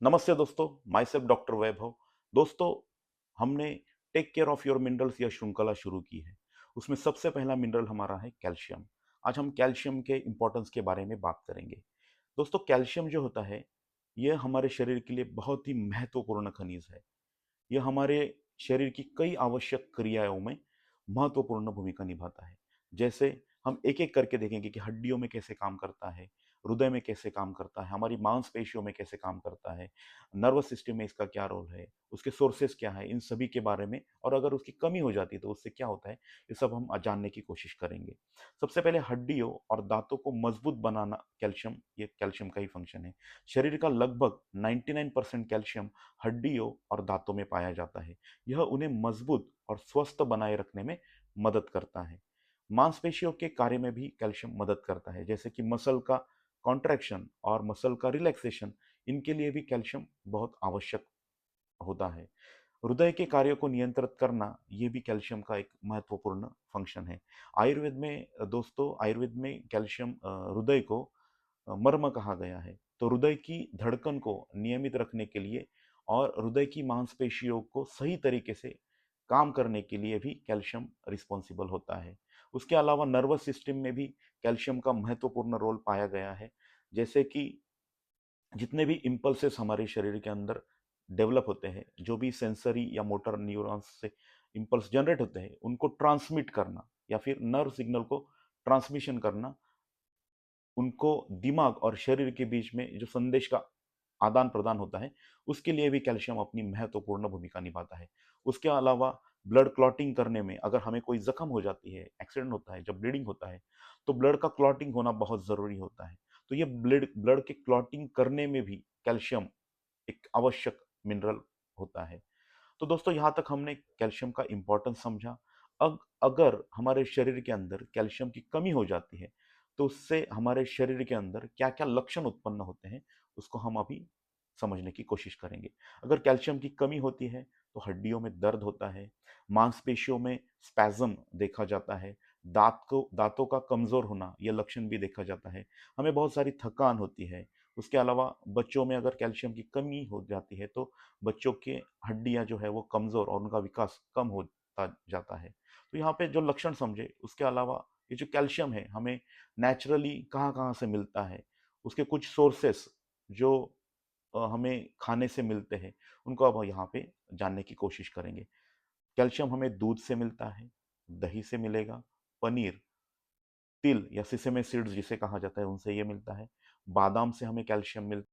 नमस्ते दोस्तों, my self doctor Vaibhav. दोस्तों, हमने take care of your minerals यह श्रृंखला शुरू की है। उसमें सबसे पहला मिनरल हमारा है कैल्शियम। आज हम कैल्शियम के इम्पोर्टेंस के बारे में बात करेंगे। दोस्तों, कैल्शियम जो होता है, यह हमारे शरीर के लिए बहुत ही महत्वपूर्ण खनिज है। यह हमारे शरीर की कई आवश्यक क्रियाओं में महत्वपूर्ण भूमिका निभाता है। जैसे हम एक-एक करके देखेंगे कि हड्डियों में कैसे काम करता है, हृदय में कैसे काम करता है, हमारी मांसपेशियों में कैसे काम करता है, नर्वस सिस्टम में इसका क्या रोल है, उसके सोर्सेज़ क्या है, इन सभी के बारे में और अगर उसकी कमी हो जाती है तो उससे क्या होता है, ये सब हम जानने की कोशिश करेंगे। सबसे पहले हड्डियों और दाँतों को मजबूत बनाना कैल्शियम ये कैल्शियम का ही फंक्शन है। शरीर का लगभग 99% कैल्शियम हड्डियों और दांतों में पाया जाता है। यह उन्हें मजबूत और स्वस्थ बनाए रखने में मदद करता है। मांसपेशियों के कार्य में भी कैल्शियम मदद करता है, जैसे कि मसल का कॉन्ट्रैक्शन और मसल का रिलैक्सेशन, इनके लिए भी कैल्शियम बहुत आवश्यक होता है। हृदय के कार्यों को नियंत्रित करना, ये भी कैल्शियम का एक महत्वपूर्ण फंक्शन है। आयुर्वेद में दोस्तों आयुर्वेद में कैल्शियम हृदय को मर्म कहा गया है। तो हृदय की धड़कन को नियमित रखने के लिए और हृदय की मांसपेशियों को सही तरीके से काम करने के लिए भी कैल्शियम रिस्पॉन्सिबल होता है। उसके अलावा नर्वस सिस्टम में भी कैल्शियम का महत्वपूर्ण रोल पाया गया है। जैसे कि जितने भी इम्पल्सेस हमारे शरीर के अंदर डेवलप होते हैं, जो भी सेंसरी या मोटर न्यूरॉन्स से इम्पल्स जनरेट होते हैं, उनको ट्रांसमिट करना या फिर नर्व सिग्नल को ट्रांसमिशन करना, उनको दिमाग और शरीर के बीच में जो संदेश का आदान-प्रदान होता है, उसके लिए भी कैल्शियम अपनी महत्वपूर्ण भूमिका निभाता है। उसके अलावा ब्लड क्लॉटिंग करने में अगर हमें कोई ज़ख्म हो जाती है, एक्सीडेंट होता है, जब ब्लीडिंग होता है, तो ब्लड का क्लॉटिंग होना बहुत ज़रूरी होता है। तो ये ब्लड ब्लड के क्लॉटिंग करने में भी कैल्शियम एक आवश्यक मिनरल होता है। तो दोस्तों, यहाँ तक हमने कैल्शियम का इम्पोर्टेंस समझा। अगर हमारे शरीर के अंदर कैल्शियम की कमी हो जाती है, तो उससे हमारे शरीर के अंदर क्या-क्या लक्षण उत्पन्न होते हैं, उसको हम अभी समझने की कोशिश करेंगे। अगर कैल्शियम की कमी होती है, तो हड्डियों में दर्द होता है, मांसपेशियों में स्पैज़म देखा जाता है, दाँतों का कमज़ोर होना, ये लक्षण भी देखा जाता है। हमें बहुत सारी थकान होती है। उसके अलावा बच्चों में अगर कैल्शियम की कमी हो जाती है, तो बच्चों की हड्डियाँ जो है वो कमज़ोर और उनका विकास कम होता जाता है। तो यहाँ पे जो लक्षण समझे, उसके अलावा ये जो कैल्शियम है हमें नेचुरली कहाँ-कहाँ से मिलता है, उसके कुछ सोर्सेस जो हमें खाने से मिलते हैं, उनको अब यहाँ पे जानने की कोशिश करेंगे। कैल्शियम हमें दूध से मिलता है, दही से मिलेगा, पनीर, तिल या सिसमे सीड्स जिसे कहा जाता है उनसे ये मिलता है, बादाम से हमें कैल्शियम मिलता है।